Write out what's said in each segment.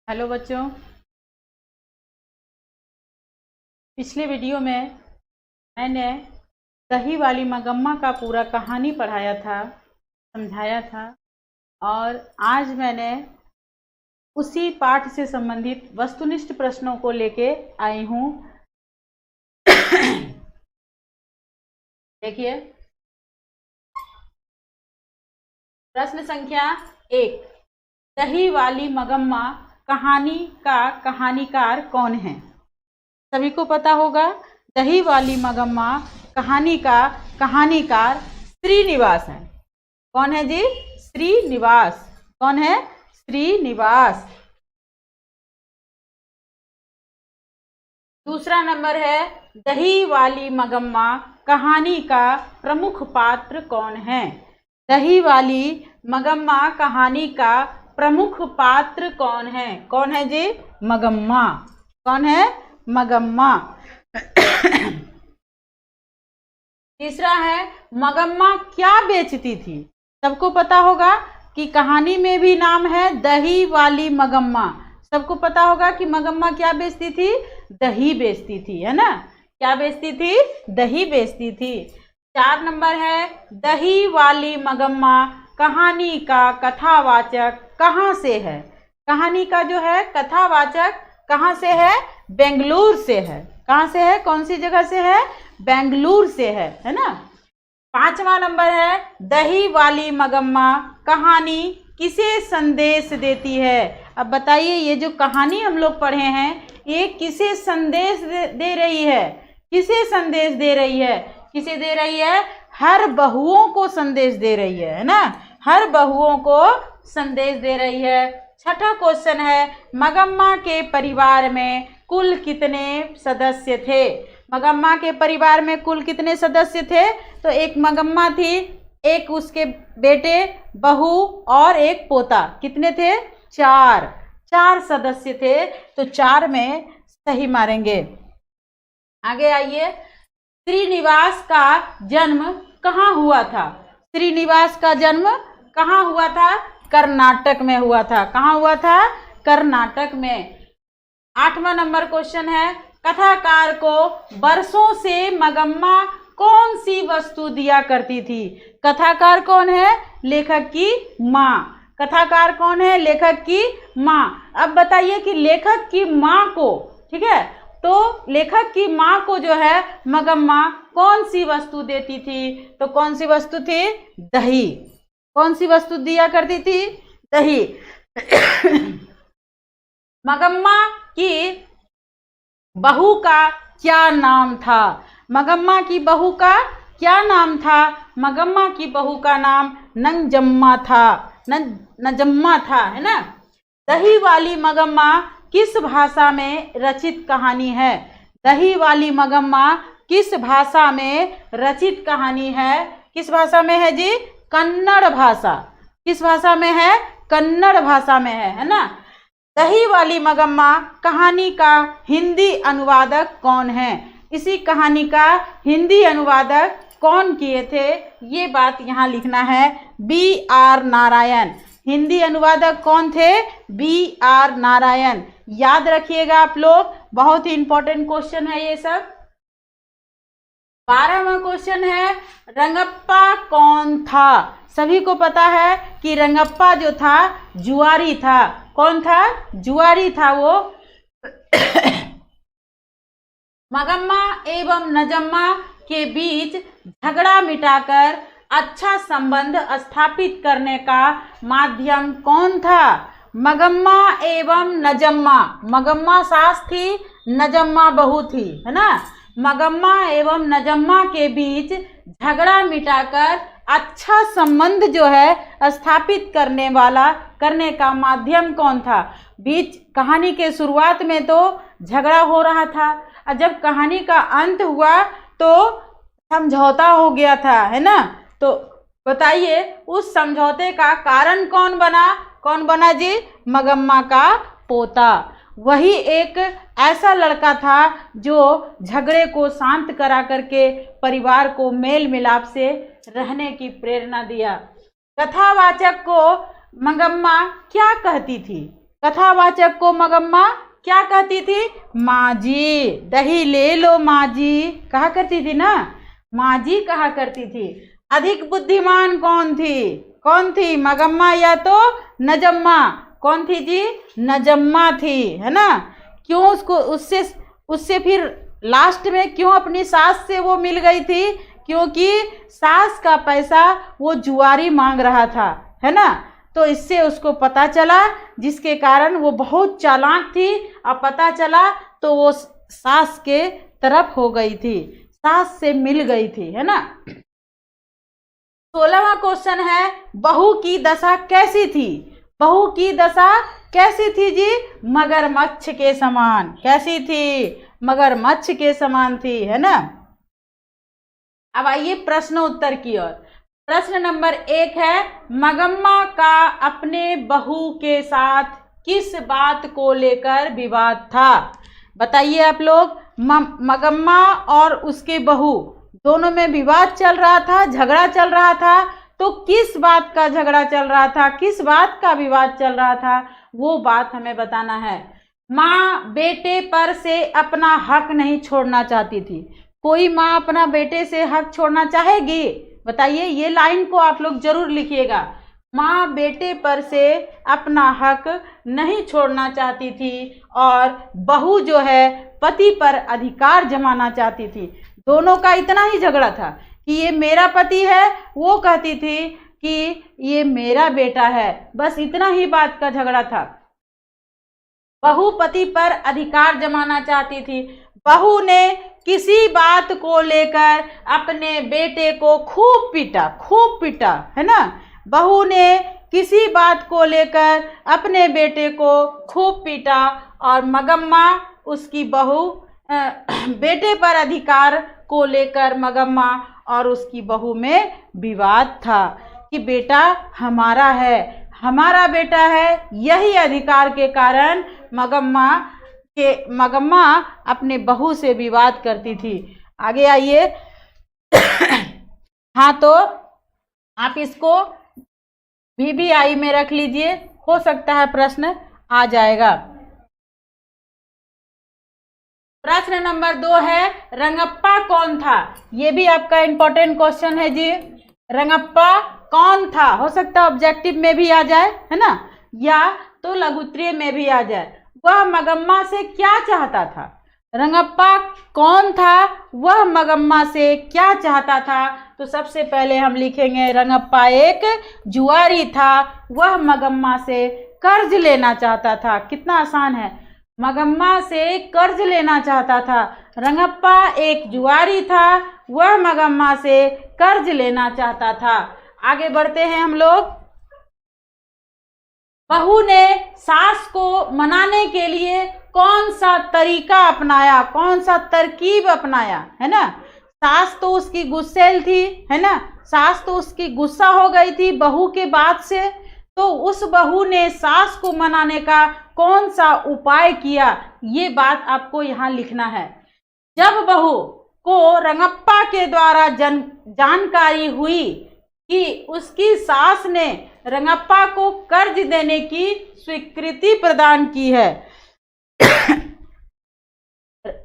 Hello बच्चों, पिछले video में मैंने दही वाली मगम्मा का पूरा कहानी पढ़ाया था, समझाया था। और आज मैंने उसी पाठ से संबंधित वस्तुनिष्ठ प्रश्नों को लेके आई हूँ। देखिए, प्रश्न संख्या 1, दही वाली मगम्मा कहानी का कहानीकार कौन है? सभी को पता होगा, दही वाली मगम्मा कहानी का कहानीकार श्रीनिवास है। कौन है जी? श्रीनिवास। कौन है? श्रीनिवास। दूसरा नंबर है, दही वाली मगम्मा कहानी का प्रमुख पात्र कौन है? दही वाली मगम्मा कहानी का प्रमुख पात्र कौन है? कौन है जी? मगम्मा। कौन है? मगम्मा। तीसरा है, मगम्मा क्या बेचती थी? सबको पता होगा कि कहानी में भी नाम है दही वाली मगम्मा। सबको पता होगा कि मगम्मा क्या बेचती थी? दही बेचती थी, है ना? क्या बेचती थी? दही बेचती थी। 4 नंबर है, दही वाली मगम्मा कहानी का कथावाचक कहाँ से है? कहानी का जो है कथावाचक कहाँ से है? बेंगलुरु से है। कहाँ से है? कौन सी जगह से है? बेंगलुरु से है ना? 5वां नंबर है, दही वाली मगम्मा कहानी किसे संदेश देती है? अब बताइए, ये जो कहानी हम लोग पढ़े हैं, ये किसे संदेश दे रही है? किसे संदेश दे रही है? किसे दे रही है? हर बहुओं को संदेश दे रही है ना? हर बहुओं को संदेश दे रही है। 6ठा क्वेश्चन है, मगम्मा के परिवार में कुल कितने सदस्य थे? मगम्मा के परिवार में कुल कितने सदस्य थे? तो एक मगम्मा थी, एक उसके बेटे, बहू और एक पोता। कितने थे? 4 सदस्य थे। तो 4 में सही मारेंगे। आगे आइए, श्रीनिवास का जन्म कहाँ हुआ था? श्रीनिवास का जन्म कहाँ हुआ था? कर्नाटक में हुआ था। कहाँ हुआ था? कर्नाटक में। 8वां नंबर क्वेश्चन है, कथाकार को बरसों से मगम्मा कौन सी वस्तु दिया करती थी? कथाकार कौन है? लेखक की माँ। कथाकार कौन है? लेखक की माँ। अब बताइए कि लेखक की माँ को, ठीक है, तो लेखक की माँ को जो है मगम्मा कौन सी वस्तु देती थी? तो कौन सी वस्तु थी? दही। कौन सी वस्तु दिया करती थी? दही। मगम्मा की बहू का क्या नाम था? मगम्मा की बहू का क्या नाम था? मगम्मा की बहू का नाम नंजम्मा था। नजम्मा था, है ना? दही वाली मगम्मा किस भाषा में रचित कहानी है? दही वाली मगम्मा किस भाषा में रचित कहानी है? किस भाषा में है जी? कन्नड़ भाषा। किस भाषा में है? कन्नड़ भाषा में है ना? दही वाली मगम्मा कहानी का हिंदी अनुवादक कौन है? इसी कहानी का हिंदी अनुवादक कौन किए थे? ये बात यहाँ लिखना है, B.R. नारायण। हिंदी अनुवादक कौन थे? B.R. नारायण। याद रखिएगा आप लोग, बहुत ही इंपॉर्टेंट क्वेश्चन है ये सब। 12वां क्वेश्चन है, रंगप्पा कौन था? सभी को पता है कि रंगप्पा जो था जुआरी था। कौन था? जुआरी था वो। मगम्मा एवं नजम्मा के बीच झगड़ा मिटाकर अच्छा संबंध स्थापित करने का माध्यम कौन था? मगम्मा एवं नजम्मा। मगम्मा सास थी, नजम्मा बहू थी, है ना? मगम्मा एवं नजम्मा के बीच झगड़ा मिटाकर अच्छा संबंध जो है स्थापित करने का माध्यम कौन था? बीच कहानी के शुरुआत में तो झगड़ा हो रहा था, और जब कहानी का अंत हुआ तो समझौता हो गया था, है ना? तो बताइए, उस समझौते का कारण कौन बना? कौन बना जी? मगम्मा का पोता। वही एक ऐसा लड़का था जो झगड़े को शांत करा करके परिवार को मेल मिलाप से रहने की प्रेरणा दिया। कथावाचक को मगम्मा क्या कहती थी? कथावाचक को मगम्मा क्या कहती थी? माँ जी, दही ले लो माँ जी, कहा करती थी ना, माँ जी कहा करती थी। अधिक बुद्धिमान कौन थी? कौन थी? मगम्मा या तो नजम्मा? कौन थी जी? नजम्मा थी, है ना। क्यों उसको उससे फिर लास्ट में क्यों अपनी सास से वो मिल गई थी? क्योंकि सास का पैसा वो जुआरी मांग रहा था, है ना। तो इससे उसको पता चला, जिसके कारण वो बहुत चालाक थी। अब पता चला तो वो सास के तरफ हो गई थी, सास से मिल गई थी, है ना। 16वां क्वेश्चन है, बहू की दशा कैसी थी? बहू की दशा कैसी थी जी? मगरमच्छ के समान। कैसी थी? मगरमच्छ के समान थी, है ना। अब आइए प्रश्न उत्तर की ओर। प्रश्न नंबर 1 है, मगम्मा का अपने बहू के साथ किस बात को लेकर विवाद था? बताइए आप लोग। मगम्मा और उसके बहू दोनों में विवाद चल रहा था, झगड़ा चल रहा था। तो किस बात का झगड़ा चल रहा था, किस बात का विवाद चल रहा था, वो बात हमें बताना है। माँ बेटे पर से अपना हक नहीं छोड़ना चाहती थी। कोई माँ अपना बेटे से हक छोड़ना चाहेगी? बताइए, ये लाइन को आप लोग जरूर लिखिएगा। माँ बेटे पर से अपना हक नहीं छोड़ना चाहती थी और बहू जो है पति पर अधिकार जमाना चाहती थी। दोनों का इतना ही झगड़ा था कि ये मेरा पति है, वो कहती थी कि ये मेरा बेटा है। बस इतना ही बात का झगड़ा था। बहू पति पर अधिकार जमाना चाहती थी। बहू ने किसी बात को लेकर अपने बेटे को खूब पीटा, है ना। बहू ने किसी बात को लेकर अपने बेटे को खूब पीटा और मगम्मा उसकी बहू बेटे पर अधिकार को लेकर मगम्मा और उसकी बहू में विवाद था कि बेटा हमारा है, हमारा बेटा है। यही अधिकार के कारण मगम्मा अपने बहू से विवाद करती थी। आगे आइए। हाँ, तो आप इसको VVI में रख लीजिए, हो सकता है प्रश्न आ जाएगा। प्रश्न नंबर 2 है, रंगप्पा कौन था? ये भी आपका इंपॉर्टेंट क्वेश्चन है जी। रंगप्पा कौन था? हो सकता है ऑब्जेक्टिव में भी आ जाए, है ना, या तो लघुत्तरीय में भी आ जाए। वह मगम्मा से क्या चाहता था? रंगप्पा कौन था? वह मगम्मा से क्या चाहता था? तो सबसे पहले हम लिखेंगे रंगप्पा एक जुआरी था। वह मगम्मा से कर्ज लेना चाहता था। कितना आसान है, मगम्मा से कर्ज लेना चाहता था। रंगप्पा एक जुआरी था, वह मगम्मा से कर्ज लेना चाहता था। आगे बढ़ते हैं हम लोग। बहू ने सास को मनाने के लिए कौन सा तरीका अपनाया, कौन सा तरकीब अपनाया, है ना। सास तो उसकी गुस्सैल थी, है ना, सास तो उसकी गुस्सा हो गई थी बहू के बात से। तो उस बहू ने सास को मनाने का कौन सा उपाय किया, ये बात आपको यहाँ लिखना है। जब बहू को रंगप्पा के द्वारा जानकारी हुई कि उसकी सास ने रंगप्पा को कर्ज देने की स्वीकृति प्रदान की है।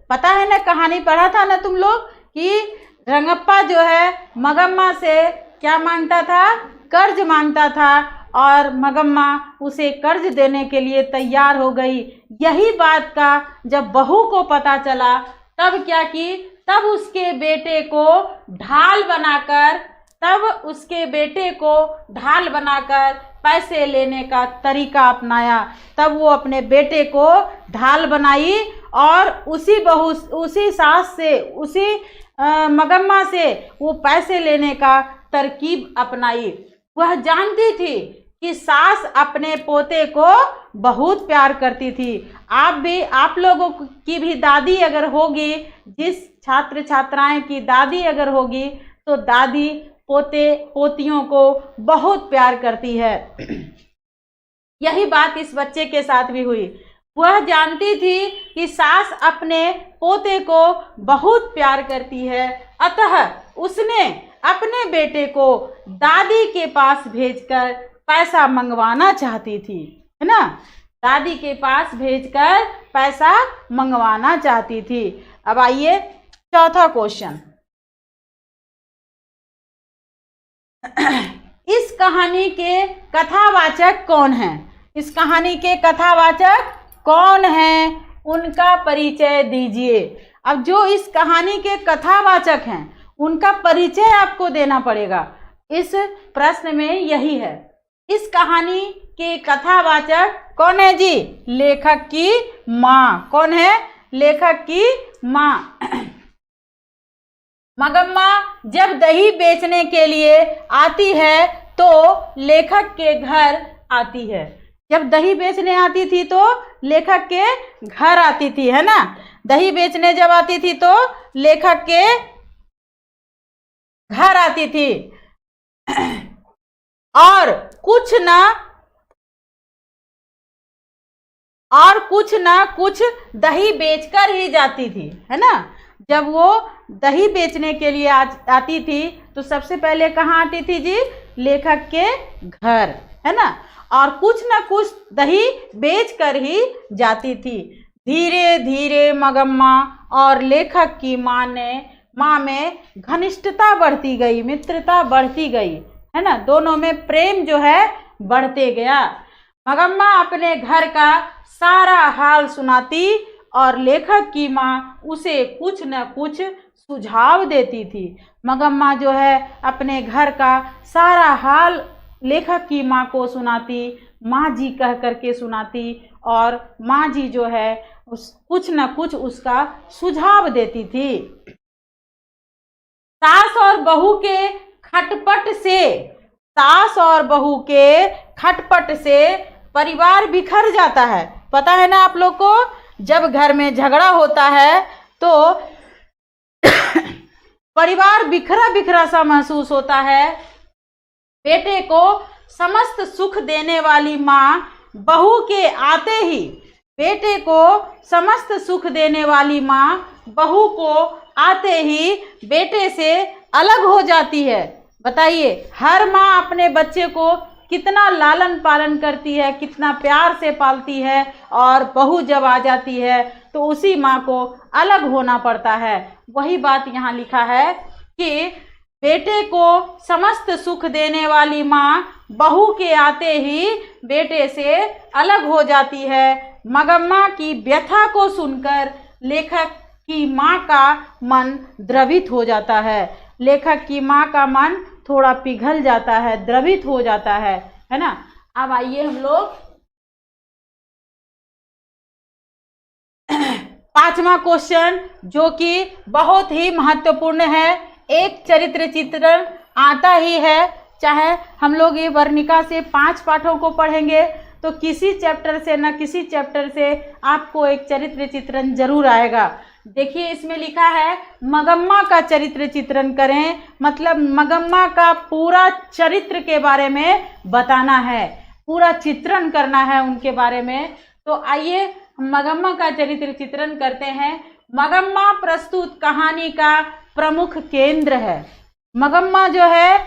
पता है ना, कहानी पढ़ा था ना तुम लोग कि रंगप्पा जो है मगम्मा से क्या मांगता था? कर्ज मांगता था और मगम्मा उसे कर्ज देने के लिए तैयार हो गई। यही बात का जब बहू को पता चला तब क्या की, तब उसके बेटे को ढाल बनाकर पैसे लेने का तरीका अपनाया। तब वो अपने बेटे को ढाल बनाई और उसी सास से, उसी मगम्मा से वो पैसे लेने का तरकीब अपनाई। वह जानती थी कि सास अपने पोते को बहुत प्यार करती थी। आप लोगों की भी दादी अगर होगी, जिस छात्र छात्राएं की दादी अगर होगी, तो दादी पोते पोतियों को बहुत प्यार करती है। यही बात इस बच्चे के साथ भी हुई। वह जानती थी कि सास अपने पोते को बहुत प्यार करती है, अतः उसने अपने बेटे को दादी के पास भेजकर पैसा मंगवाना चाहती थी, है ना। दादी के पास भेजकर पैसा मंगवाना चाहती थी। अब आइए चौथा क्वेश्चन। इस कहानी के कथावाचक कौन हैं? इस कहानी के कथावाचक कौन हैं? उनका परिचय दीजिए। अब जो इस कहानी के कथावाचक हैं उनका परिचय आपको देना पड़ेगा। इस प्रश्न में यही है। इस कहानी के कथावाचक कौन है जी? लेखक की माँ। कौन है? लेखक की माँ। मगम्मा जब दही बेचने के लिए आती है तो लेखक के घर आती है। जब दही बेचने आती थी तो लेखक के घर आती थी, है ना। दही बेचने जब आती थी तो लेखक के घर आती थी और कुछ ना कुछ दही बेचकर ही जाती थी, है ना। जब वो दही बेचने के लिए आती थी तो सबसे पहले कहाँ आती थी जी? लेखक के घर, है ना। और कुछ ना कुछ दही बेचकर ही जाती थी। धीरे धीरे मगम्मा और लेखक की माँ में घनिष्ठता बढ़ती गई, मित्रता बढ़ती गई, है ना। दोनों में प्रेम जो है बढ़ते गया। मगम्मा अपने घर का सारा हाल सुनाती और लेखक की माँ उसे कुछ न कुछ सुझाव देती थी। मगम्मा जो है अपने घर का सारा हाल लेखक की माँ को सुनाती, माँ जी कह करके सुनाती और माँ जी जो है कुछ न कुछ उसका सुझाव देती थी। सास और बहू के खटपट से परिवार बिखर जाता है। पता है ना आप लोग को, जब घर में झगड़ा होता है तो परिवार बिखरा बिखरा सा महसूस होता है। बेटे को समस्त सुख देने वाली माँ बहू के आते ही बेटे से अलग हो जाती है। बताइए, हर माँ अपने बच्चे को कितना लालन पालन करती है, कितना प्यार से पालती है, और बहू जब आ जाती है तो उसी माँ को अलग होना पड़ता है। वही बात यहाँ लिखा है कि बेटे को समस्त सुख देने वाली माँ बहू के आते ही बेटे से अलग हो जाती है। मगम्मा की व्यथा को सुनकर लेखक की माँ का मन द्रवित हो जाता है। लेखक की माँ का मन थोड़ा पिघल जाता है, द्रवित हो जाता है ना। अब आइए हम लोग पांचवा क्वेश्चन, जो कि बहुत ही महत्वपूर्ण है। एक चरित्र चित्रण आता ही है, चाहे हम लोग ये वर्णिका से 5 पाठों को पढ़ेंगे तो किसी चैप्टर से न किसी चैप्टर से आपको एक चरित्र चित्रण जरूर आएगा। देखिए, इसमें लिखा है मगम्मा का चरित्र चित्रण करें, मतलब मगम्मा का पूरा चरित्र के बारे में बताना है, पूरा चित्रण करना है उनके बारे में। तो आइए मगम्मा का चरित्र चित्रण करते हैं। मगम्मा प्रस्तुत कहानी का प्रमुख केंद्र है। मगम्मा जो है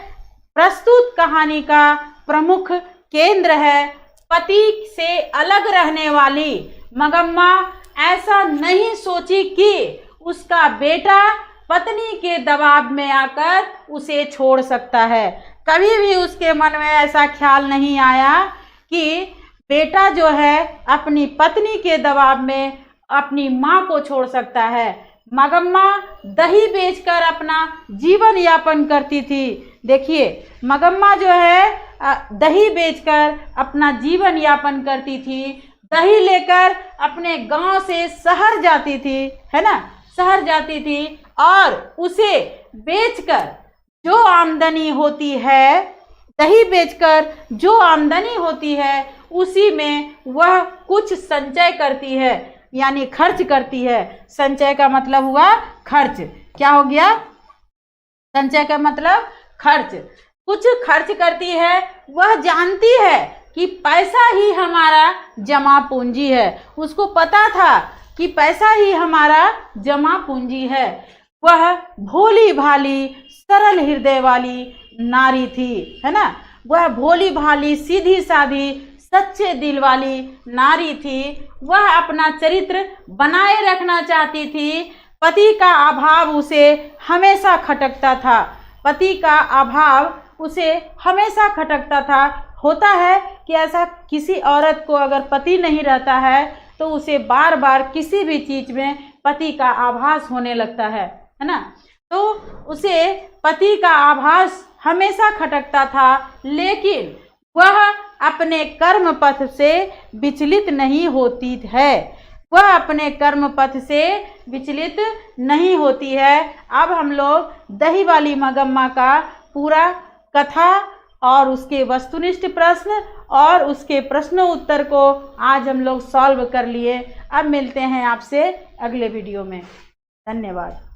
प्रस्तुत कहानी का प्रमुख केंद्र है। पति से अलग रहने वाली मगम्मा ऐसा नहीं सोची कि उसका बेटा पत्नी के दबाव में आकर उसे छोड़ सकता है। कभी भी उसके मन में ऐसा ख्याल नहीं आया कि बेटा जो है अपनी पत्नी के दबाव में अपनी माँ को छोड़ सकता है। मगम्मा दही बेचकर अपना जीवन यापन करती थी। देखिए, मगम्मा जो है दही बेचकर अपना जीवन यापन करती थी। दही लेकर अपने गांव से शहर जाती थी, है ना, शहर जाती थी, और उसे बेचकर जो आमदनी होती है, दही बेचकर जो आमदनी होती है उसी में वह कुछ संचय करती है, यानी खर्च करती है। संचय का मतलब हुआ खर्च। क्या हो गया? संचय का मतलब खर्च। कुछ खर्च करती है। वह जानती है कि पैसा ही हमारा जमा पूंजी है। उसको पता था कि पैसा ही हमारा जमा पूंजी है। वह भोली भाली सरल हृदय वाली नारी थी, है ना। वह भोली भाली सीधी साधी सच्चे दिल वाली नारी थी। वह अपना चरित्र बनाए रखना चाहती थी। पति का अभाव उसे हमेशा खटकता था। पति का अभाव उसे हमेशा खटकता था। होता है कि ऐसा किसी औरत को अगर पति नहीं रहता है तो उसे बार बार किसी भी चीज़ में पति का आभास होने लगता है ना। तो उसे पति का आभास हमेशा खटकता था, लेकिन वह अपने कर्म पथ से विचलित नहीं होती है। वह अपने कर्म पथ से विचलित नहीं होती है। अब हम लोग दही वाली मगम्मा का पूरा कथा और उसके वस्तुनिष्ठ प्रश्न और उसके प्रश्नों उत्तर को आज हम लोग सॉल्व कर लिए। अब मिलते हैं आपसे अगले वीडियो में। धन्यवाद।